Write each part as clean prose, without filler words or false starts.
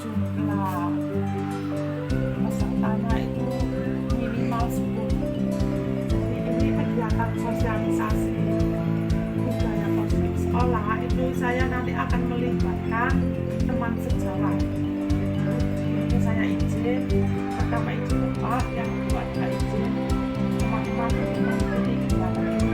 jumlah pesertanya itu minimal 10. Jadi ini kegiatan sosialisasi budaya positif sekolah. Itu saya nanti akan melibatkan teman sejawat. Ini saya izin, pertama izin Bapak, yang kedua adalah izin teman-teman untuk mengikuti kegiatan ini.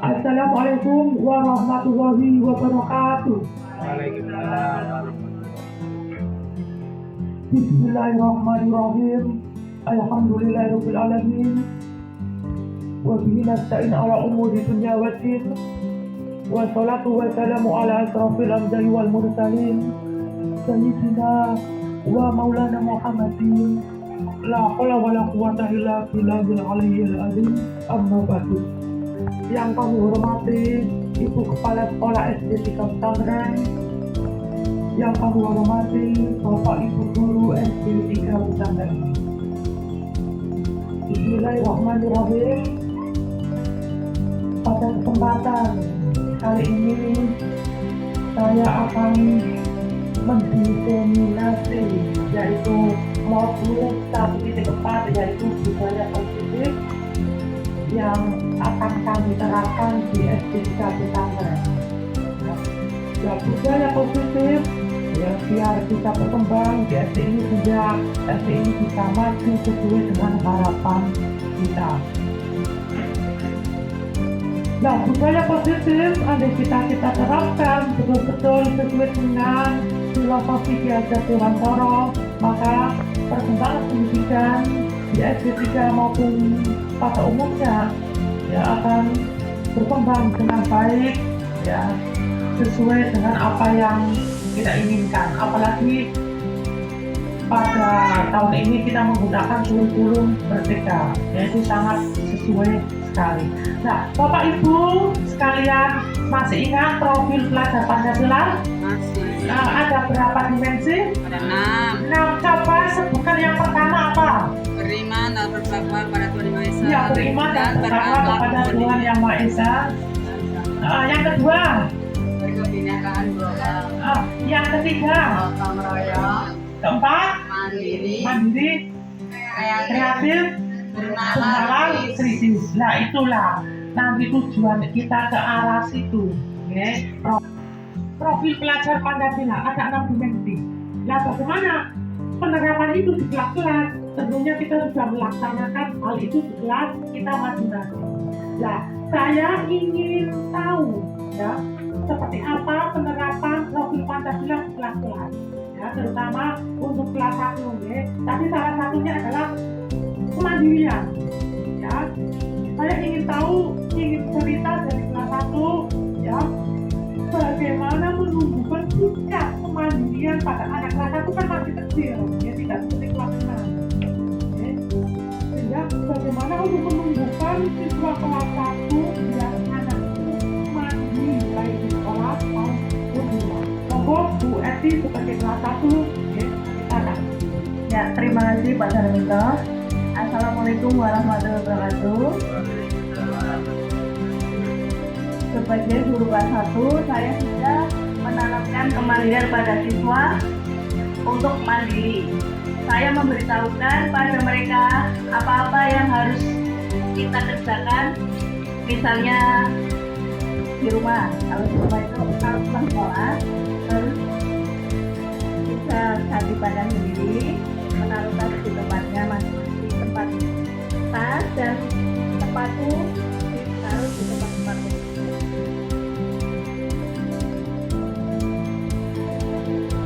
Assalamualaikum warahmatullahi wabarakatuh. Waalaikumsalam. Bismillahirrahmanirrahim. Alhamdulillahirabbil alamin. Wa bihi nasta'in ala umuri dunya waddin. Wassalatu wassalamu ala asrofil anbiya'i wal mursalin. Sayyidina wa maulana Muhammadin. La haula wala quwwata illa billahil aliyyil azim. Amma ba'du. Yang kami hormati Ibu Kepala Sekolah SD 3 Pesantren, yang kami hormati Bapak Ibu Guru SD 3 Pesantren. Bismillahirrahmanirrahim. Pada kesempatan kali ini saya akan mendiseminasi yaitu modul 1.4 yaitu budaya positif yang akan kami terapkan di SD 3 Pesantren. Ya, budaya positif ya biar bisa berkembang di SD ini sehingga SD ini bisa maju sesuai dengan harapan kita. Nah, budaya positif andai kita terapkan betul-betul sesuai dengan filosofi Ki Hajar Dewantara, maka perkembangan pendidikan di SD 3 maupun pada umumnya ya akan berkembang dengan baik ya sesuai dengan apa yang kita inginkan. Apalagi pada tahun ini kita menggunakan kurikulum merdeka, yaitu sangat sesuai sekali. Nah, Bapak Ibu sekalian masih ingat profil pelajar Pancasila? Masih. Ada berapa dimensi? Ada 6. Nah, coba sebutkan yang pertama apa? Beriman dan bertakwa pada Tuhan Yang Maha Esa. Ya, beriman dan bertakwa kepada Tuhan Yang Maha Esa. Yang kedua? Berkebinekaan global. Yang ketiga? Gotong royong. Keempat? Mandiri. Kreatif. Bernalar. Kritis. Nah, itulah nanti tujuan kita ke arah situ. Okay. Profil pelajar Pancasila ada 6 dimensi. Nah, bagaimana penerapan itu di kelas-kelas? Tentunya kita sudah melaksanakan hal itu di kelas, kita maju lagi. Nah, saya ingin tahu ya seperti apa penerapan profil Pancasila di kelas-kelas. Ya, terutama untuk kelas 1 ya. Tadi salah satunya adalah kemandirian. Ya, saya ingin tahu, ingin cerita dari kelas 1 ya, bagaimana menumbuhkan sikap kemandirian pada anak kelas 1 kan masih kecil, ya tidak seperti kelas 6. Ya. Sehingga bagaimana untuk menumbuhkan siswa kelas 1 yang anak itu mandiri baik di sekolah maupun di rumah. Monggo Bu Eti sebagai kelas 1 ya, silakan. Ya, terima kasih Pak Sarmito. Assalamualaikum warahmatullahi wabarakatuh. Sebagai guru kelas 1, saya sudah menanamkan kemandirian pada siswa untuk mandiri. Saya memberitahukan pada mereka apa-apa yang harus kita kerjakan, misalnya di rumah. Kalau di rumah itu harus pulang sekolah, harus bisa cari badan sendiri, menaruh tas di tempatnya masing-masing, tempat tas dan sepatu ditaruh di tempat-tempat.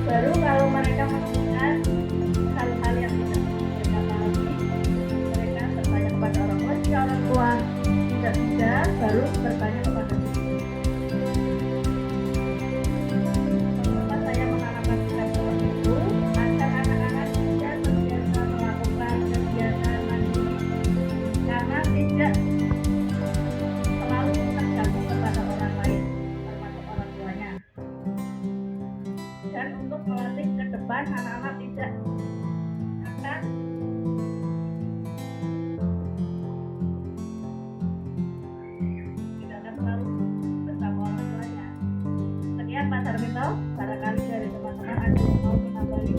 Baru kalau mereka menemukan hal-hal yang tidak mereka pahami, mereka bertanya kepada orang tua. Jika orang tua tidak bisa, baru bertanya kepada guru. Mengapa saya menanamkan sikap seperti itu? Agar anak-anak tidak terbiasa melakukan kegiatan mandiri, karena tidak selalu tergantung kepada orang lain, termasuk orang tuanya. Dan untuk melatih ke depan anak-anak tidak akan selalu bersama orang tuanya. Sekian Pak Sarmito, barangkali dari teman-teman ada yang mau menambahkan.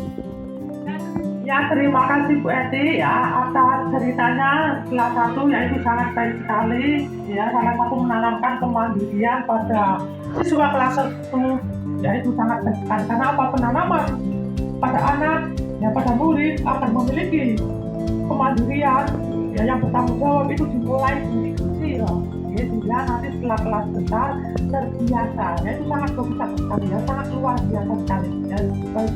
Ya, terima kasih Bu Eti ya atas ceritanya. Kelas 1 yaitu sangat baik sekali ya, salah satu menanamkan kemandirian pada siswa kelas 1 yaitu sangat baik sekali. Karena apa, penanaman pada anak ya, pada murid akan memiliki kemandirian ya, yang bertanggung jawab itu dimulai dari kecil ya, sehingga nanti setelah kelas besar terbiasa ya, itu sangat bagus sekali ya, sangat luar biasa sekali ya. Baik.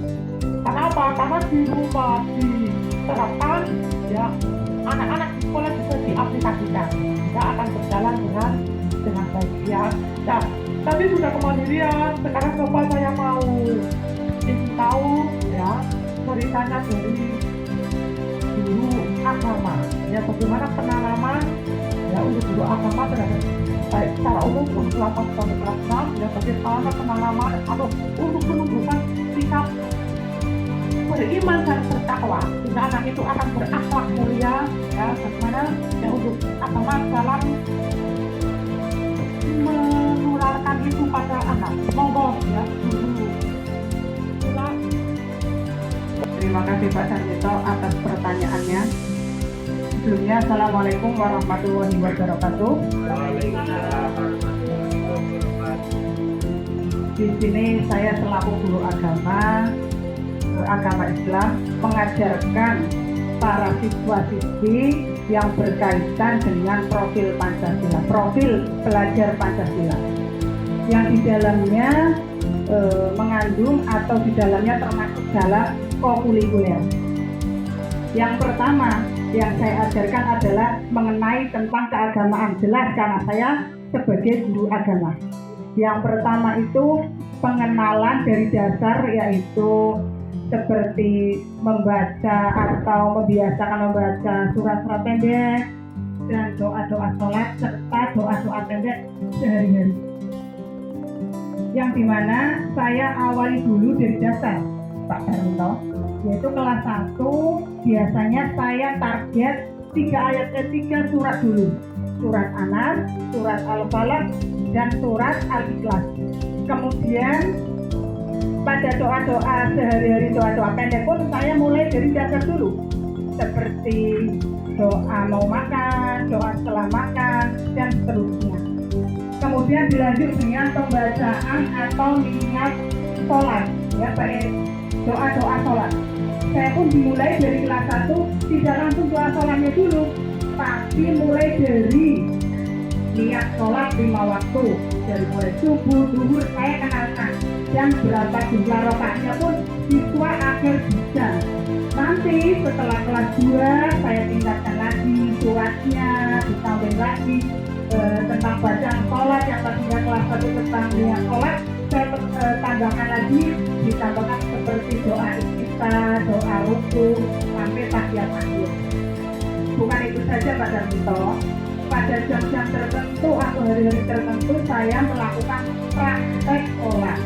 Karena apa? Karena di rumah diterapkan ya, anak-anak di sekolah bisa diaplikasikan ya, akan berjalan dengan baik ya. Nah, tadi sudah kemandirian, sekarang coba saya mau ingin tahu ya ceritanya dari guru agama ya, bagaimana penanaman ya untuk guru agama terhadap baik secara umum untuk kelas 1 sampai kelas 6 ya, bagaimana penanaman atau untuk menumbuhkan sikap beriman dan bertakwa sehingga anak itu akan berakhlak mulia ya, bagaimana ya untuk agama dalam menularkan itu pada anak. Monggo ya guru. Terima kasih Pak Sarmito atas pertanyaannya. Sebelumnya, Assalamualaikum warahmatullahi wabarakatuh. Di sini saya selaku guru agama Islam mengajarkan para siswa-siswi yang berkaitan dengan profil Pancasila, profil pelajar Pancasila, yang di dalamnya mengandung atau di dalamnya termasuk dalam kokurikuler. Yang pertama yang saya ajarkan adalah mengenai tentang keagamaan, jelas karena saya sebagai guru agama. Yang pertama itu pengenalan dari dasar, yaitu seperti membaca atau membiasakan membaca surat-surat pendek dan doa-doa sholat serta doa-doa pendek sehari-hari. Yang dimana saya awali dulu dari dasar Pak Sarmito, yaitu kelas 1 biasanya saya target 3 ayat ketiga surat dulu, surat Anas, surat Al-Falaq, dan surat Al-Ikhlas. Kemudian pada doa-doa sehari-hari, doa-doa pendek pun saya mulai dari dasar dulu, seperti doa mau makan, doa setelah makan, dan seterusnya. Kemudian dilanjut dengan pembacaan atau niat sholat ya, baik doa-doa sholat. Saya pun dimulai dari kelas 1 tidak langsung doa sholatnya dulu, tapi mulai dari niat sholat 5 waktu, dari mulai subuh, zuhur saya kenalkan, dan berapa jumlah rakaatnya pun siswa akhir bisa. Nanti setelah kelas 2 saya tingkatkan lagi suratnya, ditambah lagi tentang bacaan sholat, yang tadinya kelas 1 tentang niat sholat saya tambahkan lagi, ditambahkan seperti doa istighfar, doa ruku, sampai tahiyat akhir. Bukan itu saja Pak Sarmito, pada jam-jam tertentu atau hari-hari tertentu saya melakukan praktek sholat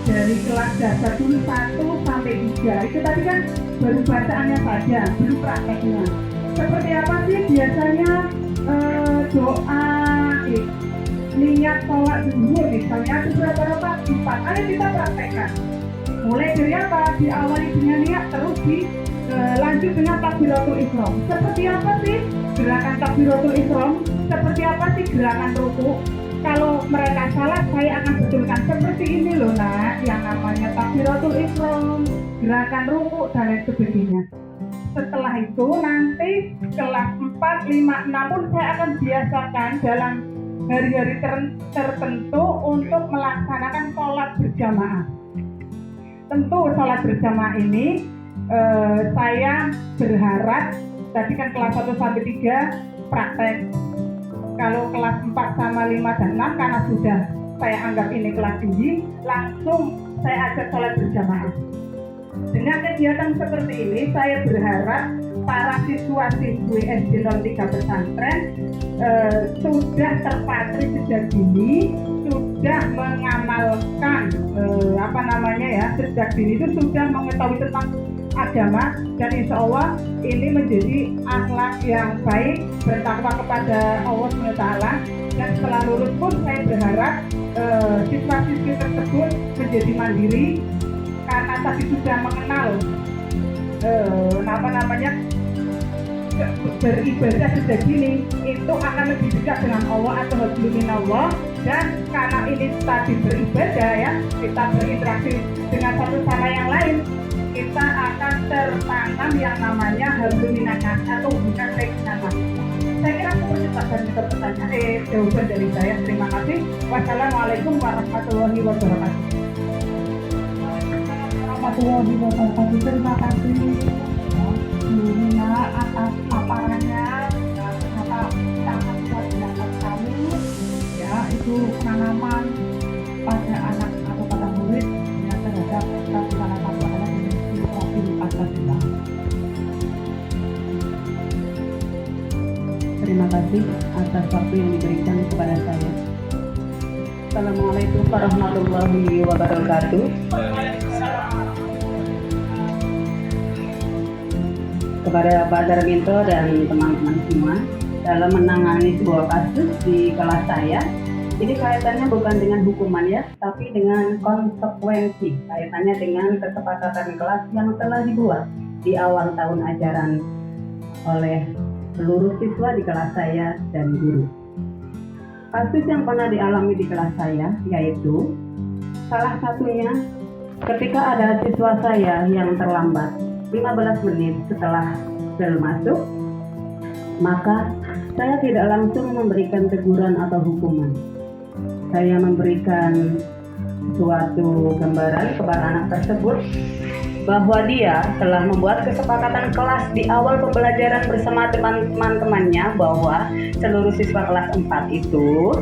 dari kelas dasar dulu 1 sampai 3. Itu tadi kan baru bacaannya saja, belum prakteknya. Seperti apa sih biasanya doa niat sholat zuhur misalnya itu berapa rakaat? 4. Ayo kita praktekkan. Mulai dari apa? Diawali dengan niat, terus lanjut dengan takbiratul ihram. Seperti apa sih gerakan takbiratul ihram? Seperti apa sih gerakan ruku? Kalau mereka salah, saya akan betulkan seperti ini loh nak, yang namanya takbiratul ihram, gerakan ruku dan lain sebagainya. Setelah itu nanti kelas 4, 5, 6 pun saya akan biasakan dalam hari-hari tertentu untuk melaksanakan sholat berjamaah. Tentu sholat berjamaah ini saya berharap tadi kan kelas 1 sampai 3 praktek. Kalau kelas 4 sama 5 dan 6 karena sudah saya anggap ini kelas tinggi, langsung saya ajak sholat berjamaah. Dengan kegiatan seperti ini, saya berharap para siswa-siswi SD 03 pesantren sudah terpatri sejak dini, sudah mengamalkan sejak dini itu sudah mengetahui tentang agama, dan insya Allah ini menjadi akhlak yang baik, bertakwa kepada Allah SWT. Dan setelah lulus pun saya berharap siswa-siswi tersebut menjadi mandiri karena tadi sudah mengenal beribadah sejak dini, itu akan lebih dekat dengan Allah atau hablum minallah. Dan karena ini tadi beribadah ya, kita berinteraksi dengan satu sama yang lain, kita akan tertanam yang namanya hablum minallah atau hubungan keislaman. Saya kira seperti itu dan pertanyaan jawaban dari saya. Terima kasih. Wassalamualaikum warahmatullahi wabarakatuh. Warahmatullahi wabarakatuh. Terima kasih Bu Nina atas paparannya. Ternyata sangat luar biasa sekali ya, itu penanaman pada anak atau pada murid yang terhadap satu salah satu anak di profil Pancasila. Terima kasih atas waktu yang diberikan kepada saya. Assalamualaikum warahmatullahi wabarakatuh. Kepada Pak Darminto dan teman-teman semua, dalam menangani sebuah kasus di kelas saya, ini kaitannya bukan dengan hukuman ya, tapi dengan konsekuensi, kaitannya dengan kesepakatan kelas yang telah dibuat di awal tahun ajaran oleh seluruh siswa di kelas saya dan guru. Kasus yang pernah dialami di kelas saya yaitu salah satunya ketika ada siswa saya yang terlambat 15 menit setelah bel masuk, maka saya tidak langsung memberikan teguran atau hukuman. Saya memberikan suatu gambaran kepada anak tersebut bahwa dia telah membuat kesepakatan kelas di awal pembelajaran bersama teman-temannya, bahwa seluruh siswa kelas 4 itu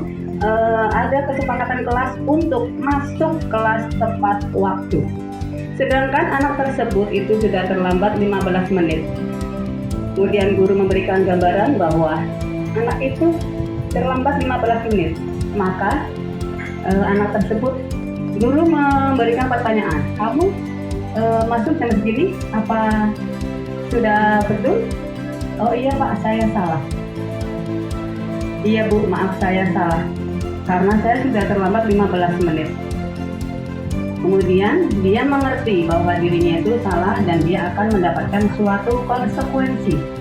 ada kesepakatan kelas untuk masuk kelas tepat waktu. Sedangkan anak tersebut itu sudah terlambat 15 menit. Kemudian guru memberikan gambaran bahwa anak itu terlambat 15 menit. Maka anak tersebut, guru memberikan pertanyaan, kamu masuk jam segini, apa sudah betul? Oh iya Pak, saya salah. Iya Bu, maaf saya salah, karena saya sudah terlambat 15 menit. Kemudian dia mengerti bahwa dirinya itu salah dan dia akan mendapatkan suatu konsekuensi.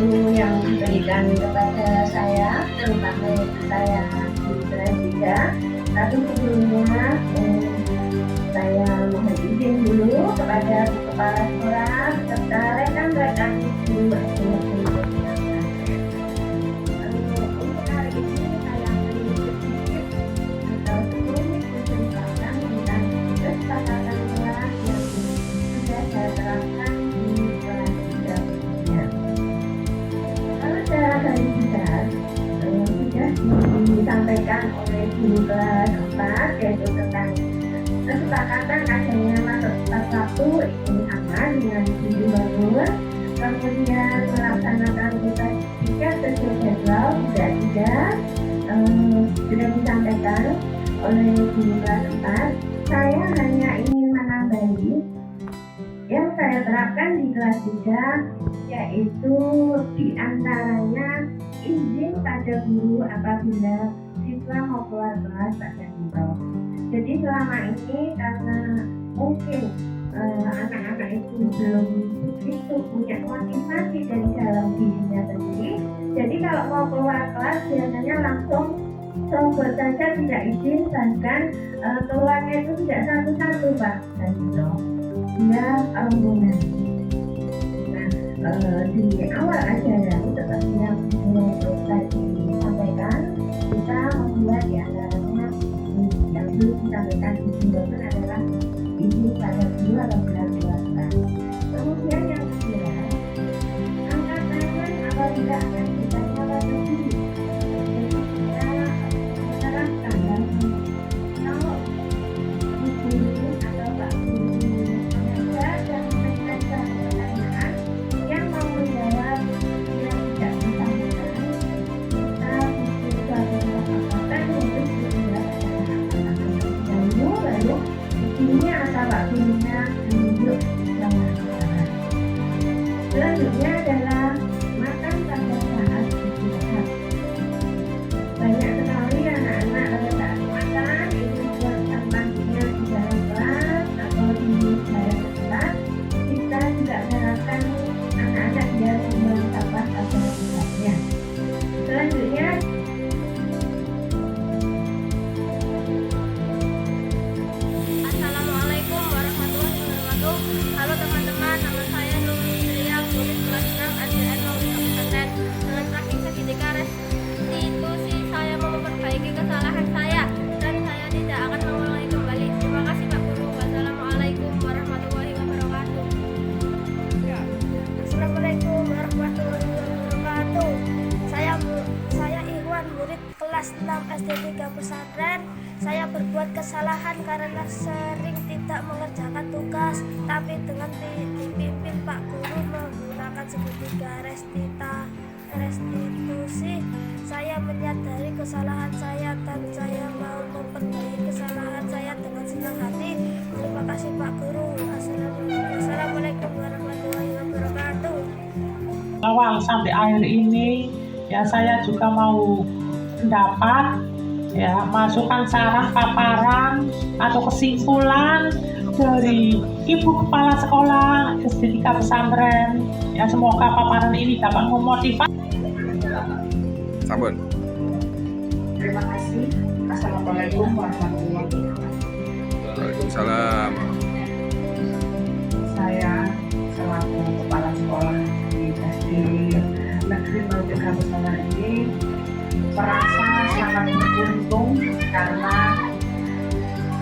itu yang diberikan kepada saya, terutama itu saya di kelas 3. Tapi sebelumnya saya mohon izin dulu kepada Bu Kepala Sekolah serta rekan-rekan guru untuk hari ini saya beri sedikit atau sekelumit menceritakan tentang kesepakatan kelas yang sudah saya terapkan di kelas 3 sebelumnya. Kalau secara garis besar sudah disampaikan oleh guru kelas 4, yaitu tentang kesepakatan adanya kelas 1 ini sama dengan guru baru, kemudian melaksanakan tugas 3 sesuai jadwal tidak sudah disampaikan oleh guru kelas 4. Saya hanya ingin menambahi yang saya terapkan di kelas 3, yaitu diantaranya izin pada guru apabila siswa mau keluar kelas pada guru. Jadi selama ini karena mungkin anak-anak itu belum begitu punya motivasi dari dalam dirinya sendiri, jadi kalau mau keluar kelas biasanya langsung terobos saja, tidak izin, bahkan keluarnya itu tidak satu-satu Pak, dan itu dia rombongan. Nah, di awal ajaran seperti yang tadi disampaikan, kita membuat diantaranya yang dulu disampaikan di sini adalah ibu pada guru atau keluarga. Kemudian yang kedua, angkat tangan apabila akan kita nyala lebih. Jadi kita menerapkan kalau guru atau pak guru mengajar dan mengajar pertanyaan yang mau menjawab yang tidak disampaikan, kita butuh suatu kesepakatan untuk lalu gurunya atau pak gurunya menunjuk sama-sama. Selanjutnya adalah makan pada saat istirahat. Banyak sekali anak-anak pada saat makan itu buatkan paginya di dalam kelas atau di dalam kelas. Kita juga mengharapkan anak-anak dia membuang sampah pada tempatnya. Selanjutnya Assalamualaikum warahmatullahi wabarakatuh. Halo teman-teman, nama saya Nur Fitria, murid kelas 6 SDN Maulid Pesantren. Dengan praktik ketika restitusi saya mau memperbaiki kesalahan saya dan saya tidak akan mengulangi kembali. Terima kasih Pak Guru. Wassalamualaikum warahmatullahi wabarakatuh. Assalamualaikum warahmatullahi wabarakatuh. Saya Iwan, murid kelas 6 SD 3 Pesantren. Saya berbuat kesalahan karena sering tidak mengerjakan tugas, tapi dengan dipimpin Pak Guru menggunakan segitiga restitusi, saya menyadari kesalahan saya dan saya mau memperbaiki kesalahan saya dengan senang hati. Terima kasih Pak Guru. Assalamualaikum warahmatullahi wabarakatuh. Awal sampai akhir ini ya saya juga mau pendapat, ya, masukan, saran, paparan atau kesimpulan dari Ibu Kepala Sekolah SD 3 Pesantren. Ya, semoga paparan ini dapat memotivasi. Sabun. Terima kasih. Assalamualaikum warahmatullahi wabarakatuh. Waalaikumsalam. Saya selaku kepala sekolah di SD Negeri 03 Pesantren ini merasa sangat beruntung karena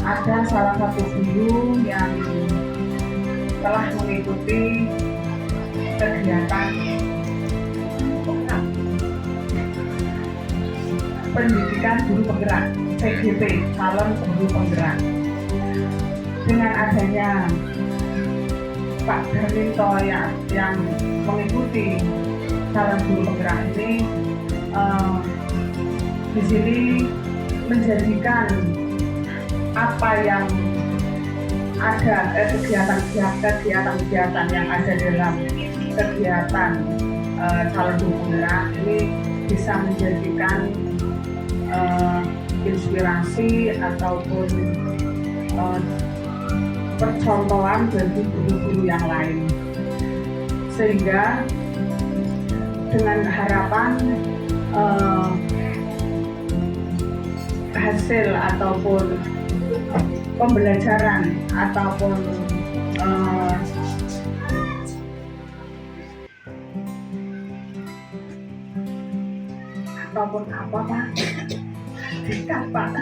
ada salah satu guru yang telah mengikuti kegiatan pendidikan guru penggerak CGP, calon guru penggerak. Dengan adanya Pak Darminto yang mengikuti calon guru penggerak ini, di sini menjadikan apa yang ada kegiatan-kegiatan yang ada dalam kegiatan calon guru penggerak ini bisa menjadikan inspirasi ataupun percontohan bagi guru-guru yang lain, sehingga dengan harapan hasil ataupun pembelajaran ataupun apa Pak? Tidak Pak.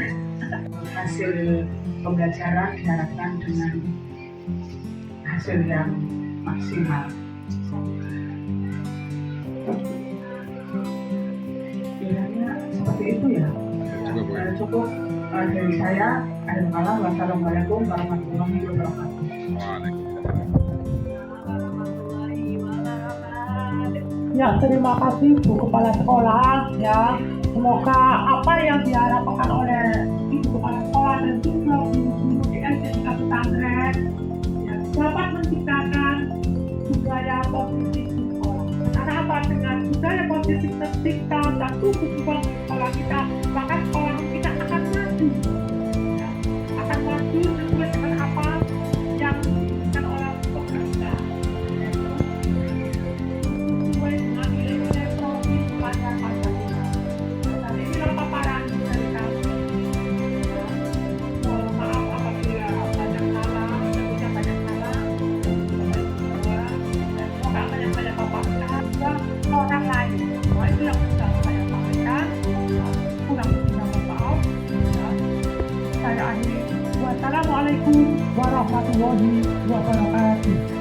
Hasil pembelajaran diharapkan dengan hasil yang maksimal. Kiranya seperti itu ya. Cukup, Bu. Cukup dari saya. Wassalamualaikum warahmatullahi wabarakatuh. Ya, terima kasih Bu Kepala Sekolah. Ya, semoga apa yang diharapkan oleh Ibu Kepala Sekolah dan juga guru-guru di SD tingkat pesantren ya, dapat menciptakan budaya positif di sekolah. Karena apa? Dengan budaya positif tercipta dan tumbuh kembang di sekolah kita, maka sekolah kita akan maju. Ya, akan maju sesuai dengan apa yang diinginkan oleh pemerintah. Sesuai dengan nilai-nilai profil pelajar Pancasila. Dan inilah paparan dari kami. Mohon maaf apabila banyak salah, tentunya banyak salah. Dan semoga banyak paparan juga orang lain. Wah, itu yang bisa saya sampaikan. Kurang lebih mohon maaf. Saya akhiri. Wassalamualaikum warahmatullahi wabarakatuh.